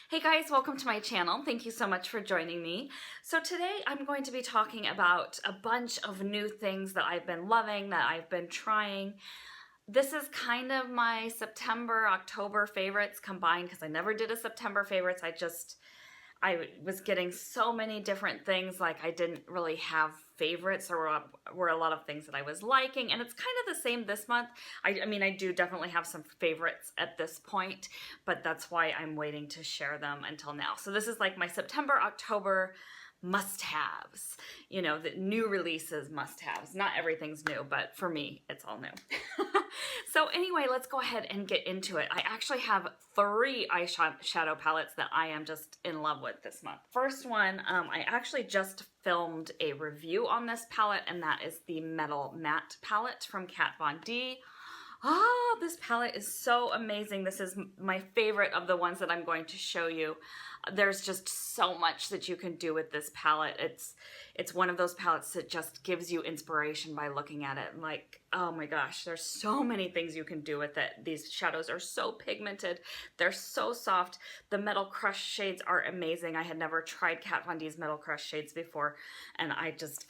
Hey guys, welcome to my channel. Thank you so much for joining me. So today I'm going to be talking about a bunch of new things that I've been loving, that I've been trying. This is kind of my September, October favorites combined because I never did a September favorites. I was getting so many different things, like I didn't really have favorites. There were a lot of things that I was liking, and it's kind of the same this month. I mean, I do definitely have some favorites at this point, but that's why I'm waiting to share them until now. So this is like my September, October must-haves, you know, the new releases must-haves. Not everything's new, but for me, it's all new. So anyway, let's go ahead and get into it. I actually have 3 eyeshadow palettes that I am just in love with this month. First one, I actually just filmed a review on this palette, and that is the Metal Matte palette from Kat Von D. This palette is so amazing. This is my favorite of the ones that I'm going to show you. There's just so much that you can do with this palette. It's one of those palettes that just gives you inspiration by looking at it. Like, oh my gosh, there's so many things you can do with it. These shadows are so pigmented. They're so soft. The Metal Crush shades are amazing. I had never tried Kat Von D's Metal Crush shades before, and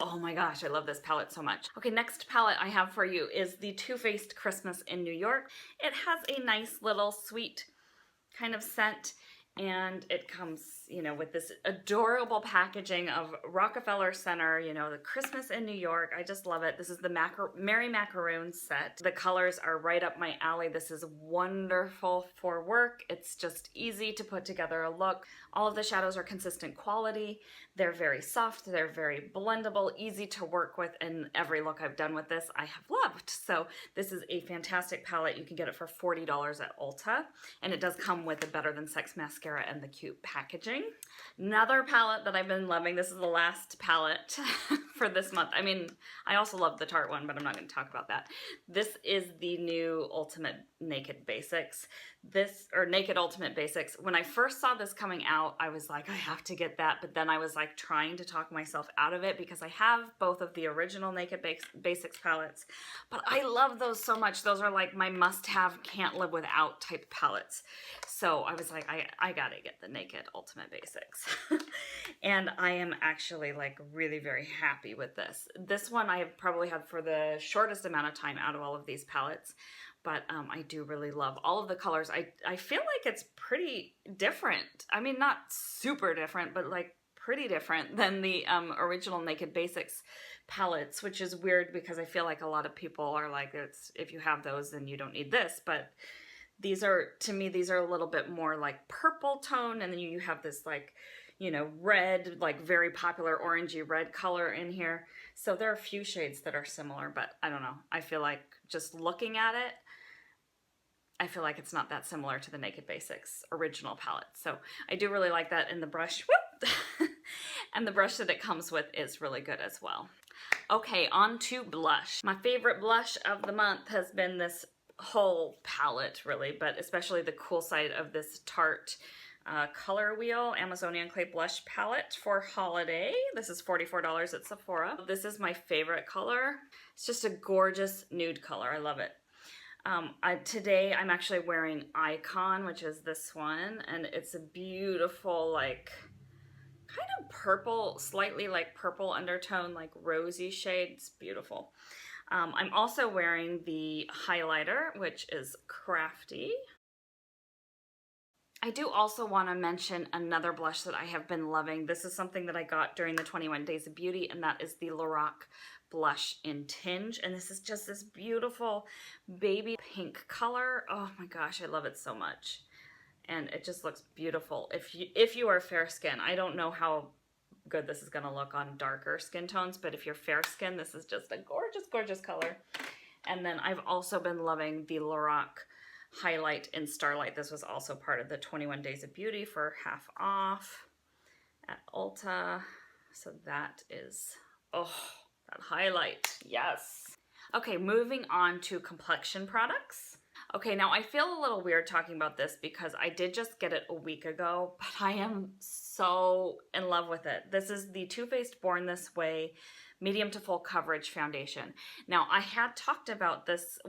oh my gosh, I love this palette so much. Okay, next palette I have for you is the Too Faced Christmas in New York. It has a nice little sweet kind of scent, and it comes, you know, with this adorable packaging of Rockefeller Center, you know, the Christmas in New York. I just love it. This is the Merry Macaroon set. The colors are right up my alley. This is wonderful for work. It's just easy to put together a look. All of the shadows are consistent quality. They're very soft. They're very blendable, easy to work with, and every look I've done with this I have loved. So this is a fantastic palette. You can get it for $40 at Ulta, and it does come with a Better Than Sex mascara and the cute packaging. Another palette that I've been loving, this is the last palette for this month. I mean, I also love the Tarte one, but I'm not going to talk about that. This is the new Ultimate Naked Basics. Naked Ultimate Basics. When I first saw this coming out, I was like, I have to get that, but then I was like trying to talk myself out of it because I have both of the original Naked Basics palettes, but I love those so much. Those are like my must-have, can't live without type palettes. So I was like, I gotta get the Naked Ultimate Basics. And I am actually like really very happy with this. This one I have probably had for the shortest amount of time out of all of these palettes, but I do really love all of the colors. I feel like it's pretty different. I mean, not super different, but like pretty different than the original Naked Basics palettes, which is weird because I feel like a lot of people are like, if you have those, then you don't need this. But these are, to me, these are a little bit more like purple tone, and then you have this like, you know, red, like very popular orangey red color in here. So there are a few shades that are similar, but I don't know. I feel like just looking at it, I feel like it's not that similar to the Naked Basics original palette. So I do really like that, and the brush, whoop, and the brush that it comes with is really good as well. Okay, on to blush. My favorite blush of the month has been this whole palette, really, but especially the cool side of this Tarte Color Wheel Amazonian Clay Blush Palette for holiday. This is $44 at Sephora. This is my favorite color. It's just a gorgeous nude color. I love it. Today I'm actually wearing Icon, which is this one, and it's a beautiful, like, kind of purple, slightly like purple undertone, like rosy shade. It's beautiful. I'm also wearing the highlighter, which is Crafty. I do also want to mention another blush that I have been loving. This is something that I got during the 21 Days of Beauty, and that is the Lorac blush in Tinge, and this is just this beautiful baby pink color. Oh my gosh, I love it so much, and it just looks beautiful. If you are fair skin, I don't know how good this is going to look on darker skin tones, but if you're fair skin, this is just a gorgeous, gorgeous color. And then I've also been loving the Lorac highlight in Starlight. This was also part of the 21 Days of Beauty for half off at Ulta. So that is, oh, that highlight, yes. Okay, moving on to complexion products. Okay, now I feel a little weird talking about this because I did just get it a week ago, but I am so in love with it. This is the Too Faced Born This Way Medium to Full Coverage Foundation. Now, I had talked about this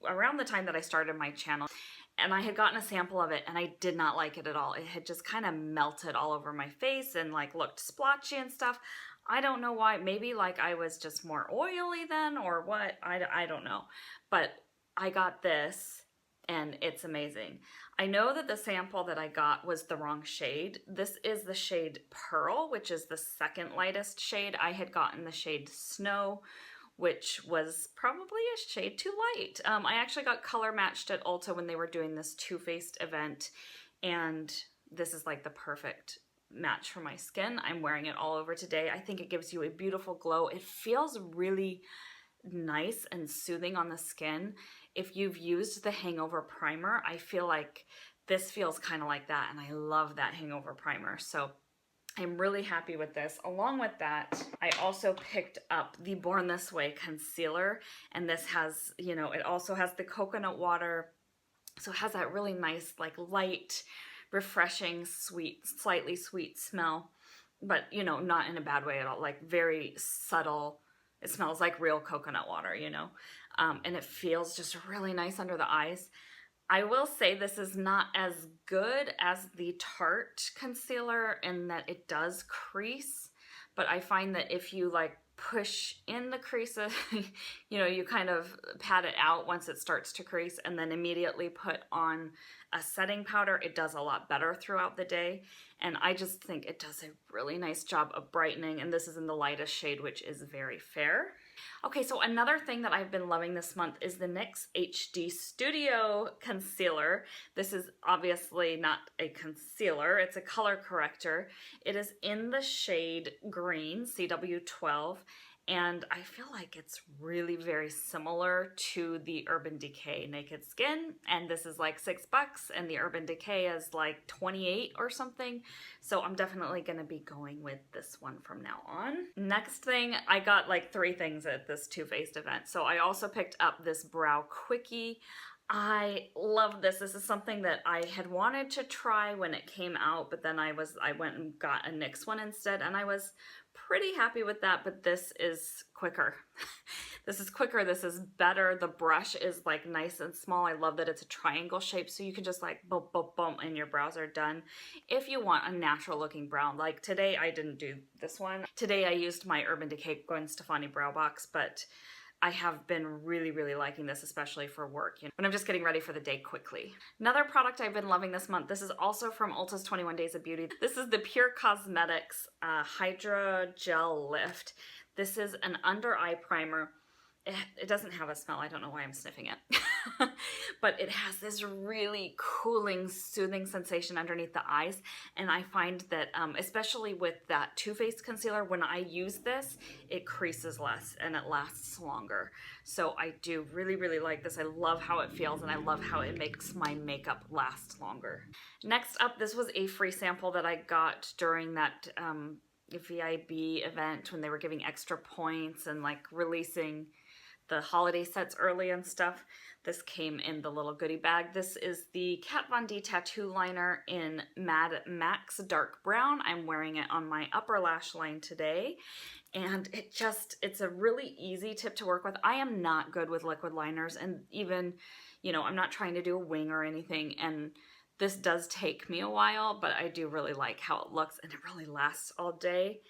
around the time that I started my channel, And I had gotten a sample of it and I did not like it at all. It had just kind of melted all over my face and like looked splotchy and stuff. I don't know why. Maybe like I was just more oily then or what. I don't know. But I got this and it's amazing. I know that the sample that I got was the wrong shade. This is the shade Pearl, which is the second lightest shade. I had gotten the shade Snow, which was probably a shade too light. I actually got color matched at Ulta when they were doing this Too Faced event, and this is like the perfect match for my skin. I'm wearing it all over today. I think it gives you a beautiful glow. It feels really nice and soothing on the skin. If you've used the Hangover Primer, I feel like this feels kind of like that, and I love that Hangover Primer. So I'm really happy with this. Along with that, I also picked up the Born This Way concealer, and this has, you know, it also has the coconut water, so it has that really nice, like light, refreshing, sweet, slightly sweet smell, but, you know, not in a bad way at all, like very subtle. It smells like real coconut water, you know, and it feels just really nice under the eyes. I will say this is not as good as the Tarte concealer in that it does crease, but I find that if you like push in the creases, you know, you kind of pat it out once it starts to crease and then immediately put on a setting powder, it does a lot better throughout the day. And I just think it does a really nice job of brightening, and this is in the lightest shade, which is very fair. Okay, so another thing that I've been loving this month is the NYX HD Studio Concealer. This is obviously not a concealer, it's a color corrector. It is in the shade green, CW12, and I feel like it's really very similar to the Urban Decay Naked Skin, and this is like $6 and the Urban Decay is like 28 or something, so I'm definitely going to be going with this one from now on. Next thing, I got like 3 things at this Too Faced event. So I also picked up this Brow Quickie. I love this. This is something that I had wanted to try when it came out, but then I went and got a NYX one instead, and I was pretty happy with that, but this is quicker. This is quicker, this is better. The brush is like nice and small. I love that it's a triangle shape, so you can just like boom, boom, boom, and your brows are done. If you want a natural looking brow, like today I didn't do this one. Today I used my Urban Decay Gwen Stefani brow box, but I have been really, really liking this, especially for work, you know, when I'm just getting ready for the day quickly. Another product I've been loving this month, this is also from Ulta's 21 Days of Beauty. This is the Pure Cosmetics Hydra Gel Lift. This is an under eye primer. It doesn't have a smell. I don't know why I'm sniffing it. But it has this really cooling, soothing sensation underneath the eyes. And I find that, especially with that Too Faced concealer, when I use this, it creases less and it lasts longer. So I do really, really like this. I love how it feels and I love how it makes my makeup last longer. Next up, this was a free sample that I got during that VIB event when they were giving extra points and like releasing the holiday sets early and stuff. This came in the little goodie bag. This is the Kat Von D Tattoo Liner in Mad Max Dark Brown. I'm wearing it on my upper lash line today. And it's a really easy tip to work with. I am not good with liquid liners, and even, you know, I'm not trying to do a wing or anything, and this does take me a while, but I do really like how it looks, and it really lasts all day.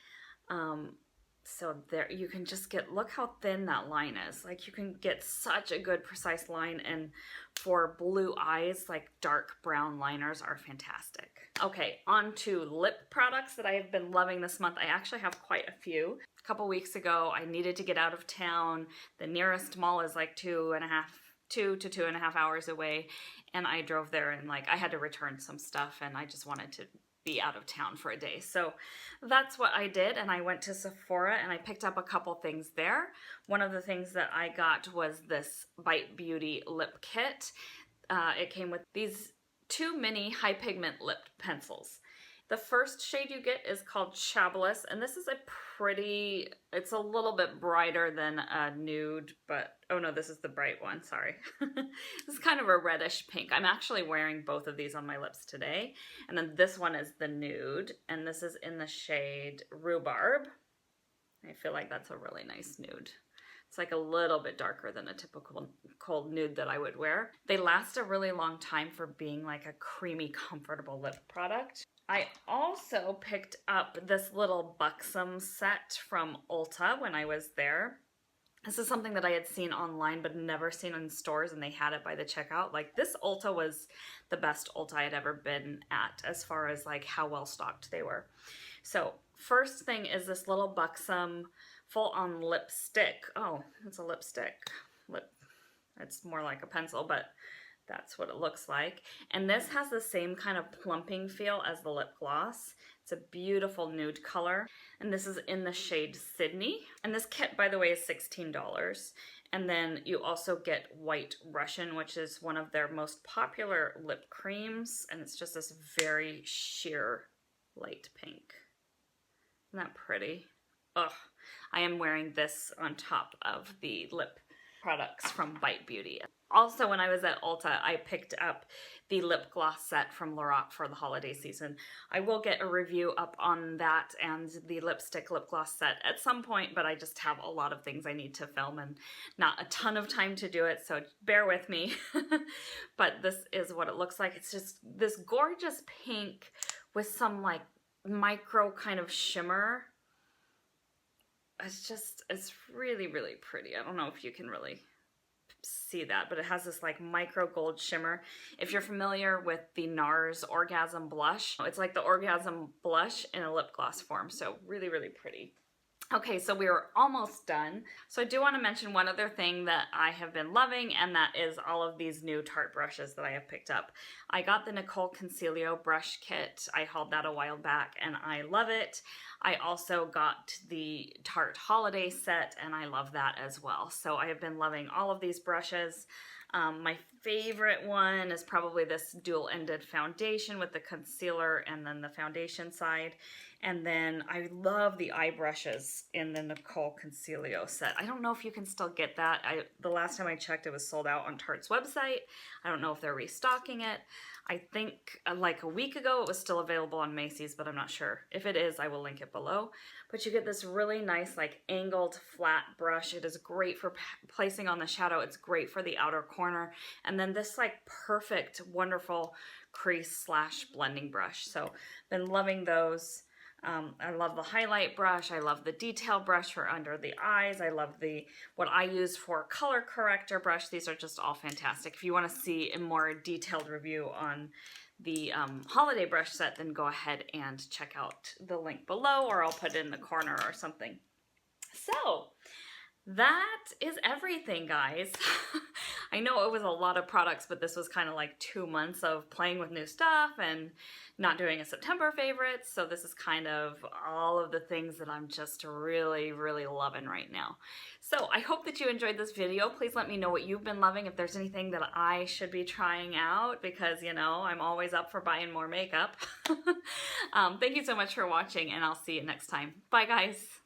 So there, you can just look how thin that line is. Like, you can get such a good precise line, and for blue eyes, like dark brown liners are fantastic. Okay, on to lip products that I have been loving this month. I actually have quite a few. A couple weeks ago, I needed to get out of town. The nearest mall is like 2 to 2.5 hours away, and I drove there, and like I had to return some stuff, and I just wanted to be out of town for a day. So that's what I did, and I went to Sephora and I picked up a couple things there. One of the things that I got was this Bite Beauty lip kit. It came with these 2 mini high pigment lip pencils. The first shade you get is called Chablis, and this is it's a little bit brighter than a nude, but, oh no, this is the bright one, sorry. This is kind of a reddish pink. I'm actually wearing both of these on my lips today. And then this one is the nude, and this is in the shade Rhubarb. I feel like that's a really nice nude. It's like a little bit darker than a typical cold nude that I would wear. They last a really long time for being like a creamy, comfortable lip product. I also picked up this little Buxom set from Ulta when I was there. This is something that I had seen online but never seen in stores, and they had it by the checkout. Like, this Ulta was the best Ulta I had ever been at as far as like how well stocked they were. So first thing is this little Buxom full-on lipstick. Oh, it's a lipstick. It's more like a pencil, but that's what it looks like. And this has the same kind of plumping feel as the lip gloss. It's a beautiful nude color. And this is in the shade Sydney. And this kit, by the way, is $16. And then you also get White Russian, which is one of their most popular lip creams. And it's just this very sheer light pink. Isn't that pretty? Ugh. I am wearing this on top of the lip products from Bite Beauty. Also, when I was at Ulta, I picked up the lip gloss set from Lorac for the holiday season. I will get a review up on that and the lipstick lip gloss set at some point, but I just have a lot of things I need to film and not a ton of time to do it, so bear with me. But this is what it looks like. It's just this gorgeous pink with some like micro kind of shimmer. It's really, really pretty. I don't know if you can really see that, but it has this like micro gold shimmer. If you're familiar with the NARS Orgasm Blush, it's like the Orgasm Blush in a lip gloss form. So really, really pretty. Okay, so we are almost done. So I do want to mention one other thing that I have been loving, and that is all of these new Tarte brushes that I have picked up. I got the Nicol Concilio brush kit. I hauled that a while back, and I love it. I also got the Tarte holiday set, and I love that as well. So I have been loving all of these brushes. My favorite one is probably this dual-ended foundation with the concealer and then the foundation side. And then I love the eye brushes in the Nicol Concilio set. I don't know if you can still get that. The last time I checked, it was sold out on Tarte's website. I don't know if they're restocking it. I think like a week ago it was still available on Macy's, but I'm not sure. If it is, I will link it below. But you get this really nice like angled flat brush. It is great for placing on the shadow. It's great for the outer corner. And then this like perfect, wonderful crease slash blending brush. So been loving those. I love the highlight brush. I love the detail brush for under the eyes. I love what I use for color corrector brush. These are just all fantastic. If you want to see a more detailed review on the holiday brush set, then go ahead and check out the link below, or I'll put it in the corner or something. So that is everything, guys. I know it was a lot of products, but this was kind of like 2 months of playing with new stuff and not doing a September favorite. So this is kind of all of the things that I'm just really, really loving right now. So I hope that you enjoyed this video. Please let me know what you've been loving, if there's anything that I should be trying out, because, you know, I'm always up for buying more makeup. Thank you so much for watching, and I'll see you next time. Bye, guys.